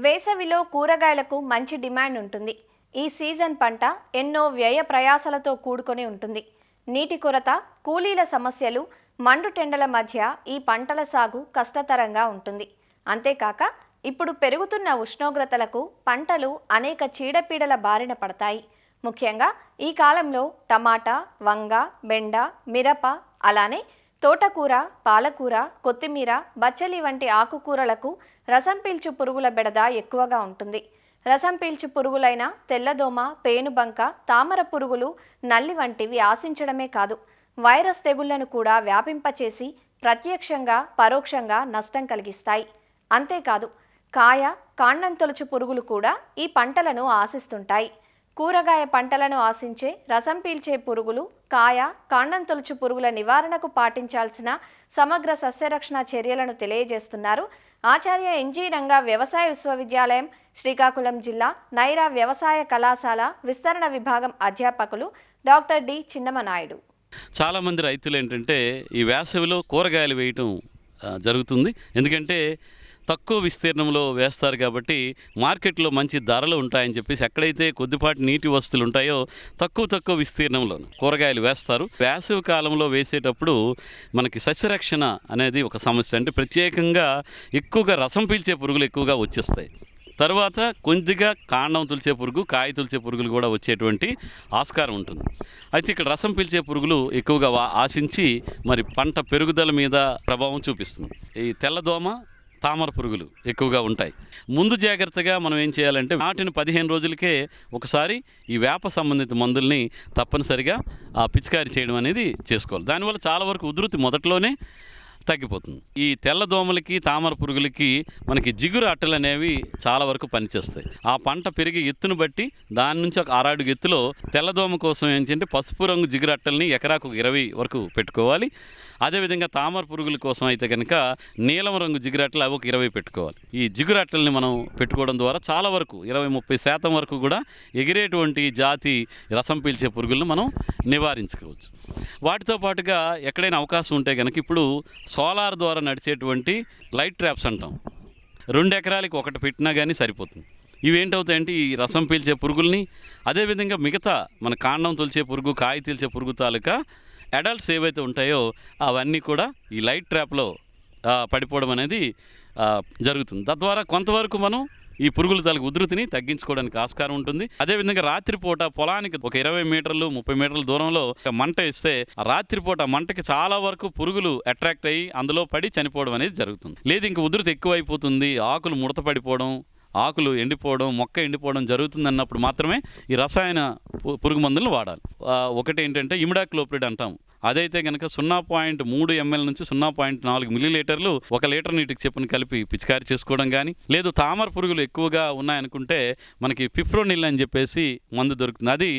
వేసవిలో కూరగాయలకు మంచి డిమాండ్ ఉంటుంది. ఈ సీజన్ పంట ఎన్నో వ్యయ ప్రయాసలతో కూడుకొని ఉంటుంది. నీటి కొరత, కూలీల సమస్యలు, మండుటెండల మధ్య ఈ పంటల సాగు కష్టతరంగా ఉంటుంది. అంతేకాక ఇప్పుడు పెరుగుతున్న ఉష్ణోగ్రతలకు పంటలు అనేక చీడపీడల బారిన పడతాయి. ముఖ్యంగా ఈ కాలంలో టమాటా, వంగ, బెండ, మిరప, అలానే తోటకూర, పాలకూర, కొత్తిమీర, బచ్చలి వంటి ఆకుకూరలకు రసం పీల్చు పురుగుల బెడద ఎక్కువగా ఉంటుంది. రసం పీల్చు పురుగులైన తెల్లదోమ, పేనుబంక, తామర పురుగులు, నల్లి వంటివి ఆశించడమే కాదు, వైరస్ తెగుళ్లను కూడా వ్యాపింపచేసి ప్రత్యక్షంగా పరోక్షంగా నష్టం కలిగిస్తాయి. అంతేకాదు కాయ, కాండం తొలుచు పురుగులు కూడా ఈ పంటలను ఆశిస్తుంటాయి. కూరగాయ పంటలను ఆశించే రసం పీల్చే పురుగులు, కాయ, కాండం తొలుచు పురుగుల నివారణకు పాటించాల్సిన సమగ్ర సస్యరక్షణ చర్యలను తెలియజేస్తున్నారు ఆచార్య ఎన్జీ రంగా వ్యవసాయ విశ్వవిద్యాలయం, శ్రీకాకుళం జిల్లా నైరా వ్యవసాయ కళాశాల విస్తరణ విభాగం అధ్యాపకులు డాక్టర్ డి చిన్నమనాయుడు. చాలామంది రైతులు ఏంటంటే ఈ వేసవిలో కూరగాయలు వేయటం జరుగుతుంది. ఎందుకంటే తక్కువ విస్తీర్ణంలో వేస్తారు కాబట్టి మార్కెట్లో మంచి ధరలు ఉంటాయని చెప్పేసి ఎక్కడైతే కొద్దిపాటి నీటి వస్తువులు ఉంటాయో తక్కువ విస్తీర్ణంలో కూరగాయలు వేస్తారు. వేసవి కాలంలో వేసేటప్పుడు మనకి సస్యరక్షణ అనేది ఒక సమస్య. అంటే ప్రత్యేకంగా ఎక్కువగా రసం పీల్చే పురుగులు ఎక్కువగా వచ్చేస్తాయి. తర్వాత కొద్దిగా కాండం తులిచే పురుగు, కాయ తులిచే పురుగులు కూడా వచ్చేటువంటి ఆస్కారం ఉంటుంది. అయితే ఇక్కడ రసం పీల్చే పురుగులు ఎక్కువగా ఆశించి మరి పంట పెరుగుదల మీద ప్రభావం చూపిస్తుంది. ఈ తెల్లదోమ, తామర పురుగులు ఎక్కువగా ఉంటాయి. ముందు జాగ్రత్తగా మనం ఏం చేయాలంటే నాటిన 15 రోజులకే ఒకసారి ఈ వేప సంబంధిత మందుల్ని తప్పనిసరిగా పిచికారీ చేయడం అనేది చేసుకోవాలి. దానివల్ల చాలా వరకు ఉధృతి మొదట్లోనే తగ్గిపోతుంది. ఈ తెల్లదోమలకి, తామర పురుగులకి మనకి జిగురు అట్టలు అనేవి చాలా వరకు పనిచేస్తాయి. ఆ పంట పెరిగే ఎత్తును బట్టి దాని నుంచి ఒక 6 అడుగు ఎత్తులో తెల్లదోమ కోసం ఏంటంటే పసుపు రంగు జిగురు అట్టల్ని ఎకరాకు 20 వరకు పెట్టుకోవాలి. అదేవిధంగా తామర పురుగుల కోసం అయితే కనుక నీలం రంగు జిగురట్టలు అవి ఒక 20 పెట్టుకోవాలి. ఈ జిగురట్టల్ని మనం పెట్టుకోవడం ద్వారా చాలా వరకు 20-30% వరకు కూడా ఎగిరేటువంటి జాతి రసం పీల్చే పురుగులను మనం నివారించుకోవచ్చు. వాటితో పాటుగా ఎక్కడైనా అవకాశం ఉంటే కనుక ఇప్పుడు సోలార్ ద్వారా నడిచేటువంటి లైట్ ట్రాప్స్ అంటాం. 2 ఎకరాలకి ఒకటి పెట్టినా కానీ సరిపోతుంది. ఇవేంటవుతాయంటే ఈ రసం పీల్చే పురుగుల్ని, అదేవిధంగా మిగతా మన కాండం తొలిచే పురుగు, కాయ తీల్చే పురుగు తాలూకా అడల్ట్స్ ఏవైతే ఉంటాయో అవన్నీ కూడా ఈ లైట్ ట్రాప్లో పడిపోవడం అనేది జరుగుతుంది. తద్వారా కొంతవరకు మనం ఈ పురుగుల తాలూకు ఉధృతిని తగ్గించుకోవడానికి ఆస్కారం ఉంటుంది. అదేవిధంగా రాత్రిపూట పొలానికి ఒక 20 మీటర్లు 30 మీటర్ల దూరంలో మంట ఇస్తే రాత్రిపూట మంటకి చాలా వరకు పురుగులు అట్రాక్ట్ అయ్యి అందులో పడి చనిపోవడం అనేది జరుగుతుంది. లేదు ఇంక ఉధృతి ఎక్కువైపోతుంది, ఆకులు ముడత పడిపోవడం, ఆకులు ఎండిపోవడం, మొక్క ఎండిపోవడం జరుగుతుంది అన్నప్పుడు మాత్రమే ఈ రసాయన పురుగు మందులను వాడాలి. ఒకటి ఏంటంటే ఇమిడాక్లోప్రిడ్ అంటాం. అదైతే కనుక 0.3 ml నుంచి 0.4 మిల్లీలీటర్లు 1 లీటర్ నీటికి చెప్పుని కలిపి పిచికారీ చేసుకోవడం కానీ, లేదు తామర పురుగులు ఎక్కువగా ఉన్నాయనుకుంటే మనకి పిప్రోనిల్ అని చెప్పేసి మందు దొరుకుతుంది. అది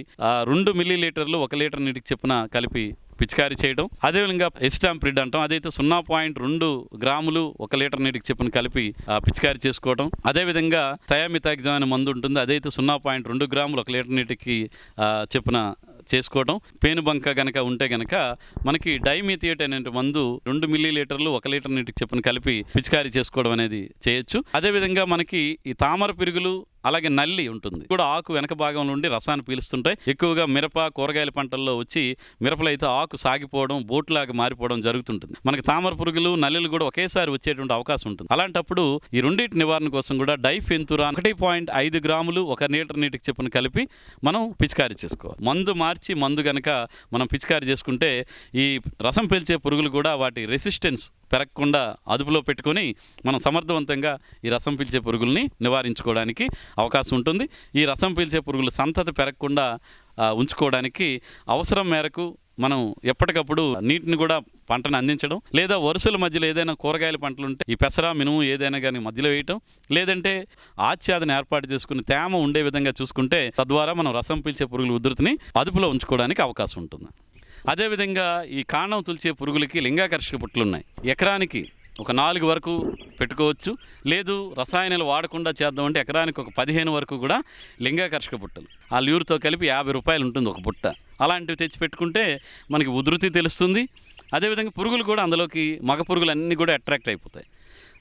2 మిల్లీలీటర్లు 1 లీటర్ నీటికి చెప్పున కలిపి పిచికారీ చేయడం. అదేవిధంగా ఎస్టాంప్రిడ్ అంటాం. అదైతే 0.2 గ్రాములు 1 లీటర్ నీటికి చెప్పుని కలిపి పిచికారీ చేసుకోవడం. అదేవిధంగా థయామిథాగ్జామ్ అనే మందు ఉంటుంది. అదైతే 0.2 గ్రాములు 1 లీటర్ నీటికి చెప్పున చేసుకోవడం. పేనుబంక కనుక ఉంటే కనుక మనకి డైమిథియేట్ అనే మందు 2 మిల్లీలీటర్లు 1 లీటర్ నీటికి చెప్పున కలిపి పిచికారీ చేసుకోవడం అనేది చేయొచ్చు. అదేవిధంగా మనకి ఈ తామర పురుగులు, అలాగే నల్లి ఉంటుంది కూడా ఆకు వెనక భాగంలో ఉండి రసాన్ని పీలుస్తుంటాయి. ఎక్కువగా మిరప, కూరగాయల పంటల్లో వచ్చి మిరపలు అయితే ఆకు సాగిపోవడం, బోట్లాగా మారిపోవడం జరుగుతుంటుంది. మనకి తామర పురుగులు, నల్లిలు కూడా ఒకేసారి వచ్చేటువంటి అవకాశం ఉంటుంది. అలాంటప్పుడు ఈ రెండింటి నివారణ కోసం కూడా డైఫెన్తురాన్ 1.5 గ్రాములు 1 లీటర్ నీటికి చెప్పున కలిపి మనం పిచికారీ చేసుకోవాలి. మందు కనుక మనం పిచికారీ చేసుకుంటే ఈ రసం పీల్చే పురుగులు కూడా వాటి రెసిస్టెన్స్ పెరగకుండా అదుపులో పెట్టుకొని మనం సమర్థవంతంగా ఈ రసం పీల్చే పురుగుల్ని నివారించుకోవడానికి అవకాశం ఉంటుంది. ఈ రసం పీల్చే పురుగులు సంతతి పెరగకుండా ఉంచుకోవడానికి అవసరం మేరకు మనం ఎప్పటికప్పుడు నీటిని కూడా పంటను అందించడం, లేదా వరుసల మధ్యలో ఏదైనా కూరగాయల పంటలు ఉంటే ఈ పెసర, మినుము ఏదైనా కానీ మధ్యలో వేయటం, లేదంటే ఆచ్ఛాదన ఏర్పాటు చేసుకుని తేమ ఉండే విధంగా చూసుకుంటే తద్వారా మనం రసం పీల్చే పురుగుల ఉధృతిని అదుపులో ఉంచుకోవడానికి అవకాశం ఉంటుంది. అదేవిధంగా ఈ కాండం తులిచే పురుగులకి లింగాకర్షక పుట్లు ఉన్నాయి. ఎకరానికి ఒక 4 వరకు పెట్టుకోవచ్చు. లేదు రసాయనాలు వాడకుండా చేద్దామంటే ఎకరానికి ఒక 15 వరకు కూడా లింగాకర్షక పుట్టలు ఆ ల్యూర్తో కలిపి 50 రూపాయలు ఉంటుంది ఒక పుట్ట. అలాంటివి తెచ్చి పెట్టుకుంటే మనకి ఉధృతి తెలుస్తుంది. అదేవిధంగా పురుగులు కూడా అందులోకి మగ పురుగులు అన్నీ కూడా అట్రాక్ట్ అయిపోతాయి.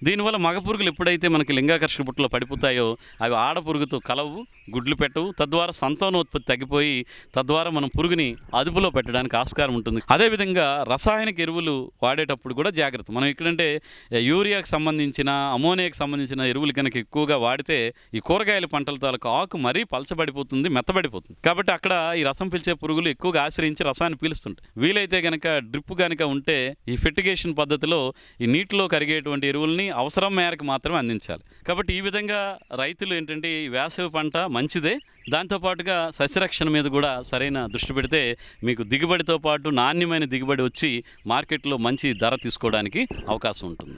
దీనివల్ల మగ పురుగులు ఎప్పుడైతే మనకి లింగాకర్షక బుట్టలో పడిపోతాయో అవి ఆడ పురుగుతో కలవు, గుడ్లు పెట్టవు, తద్వారా సంతానోత్పత్తి తగ్గిపోయి తద్వారా మనం పురుగుని అదుపులో పెట్టడానికి ఆస్కారం ఉంటుంది. అదేవిధంగా రసాయనిక ఎరువులు వాడేటప్పుడు కూడా జాగ్రత్త. మనం ఎక్కడంటే యూరియాకి సంబంధించిన, అమోనియాకి సంబంధించిన ఎరువులు కనుక ఎక్కువగా వాడితే ఈ కూరగాయల పంటల తాలూకు ఆకు మరీ పలచబడిపోతుంది, మెత్తబడిపోతుంది. కాబట్టి అక్కడ ఈ రసం పీల్చే పురుగులు ఎక్కువగా ఆశ్రయించి రసాన్ని పీలుస్తుంటాయి. వీలైతే కనుక డ్రిప్ కనుక ఉంటే ఈ ఫెర్టిగేషన్ పద్ధతిలో ఈ నీటిలో కరిగేటువంటి ఎరువుల్ని అవసరం మేరకు మాత్రమే అందించాలి. కాబట్టి ఈ విధంగా రైతులు ఏంటంటే ఈ వేసవి పంట మంచిదే, దాంతోపాటుగా సస్యరక్షణ మీద కూడా సరైన దృష్టి పెడితే మీకు దిగుబడితో పాటు నాణ్యమైన దిగుబడి వచ్చి మార్కెట్లో మంచి ధర తీసుకోవడానికి అవకాశం ఉంటుంది.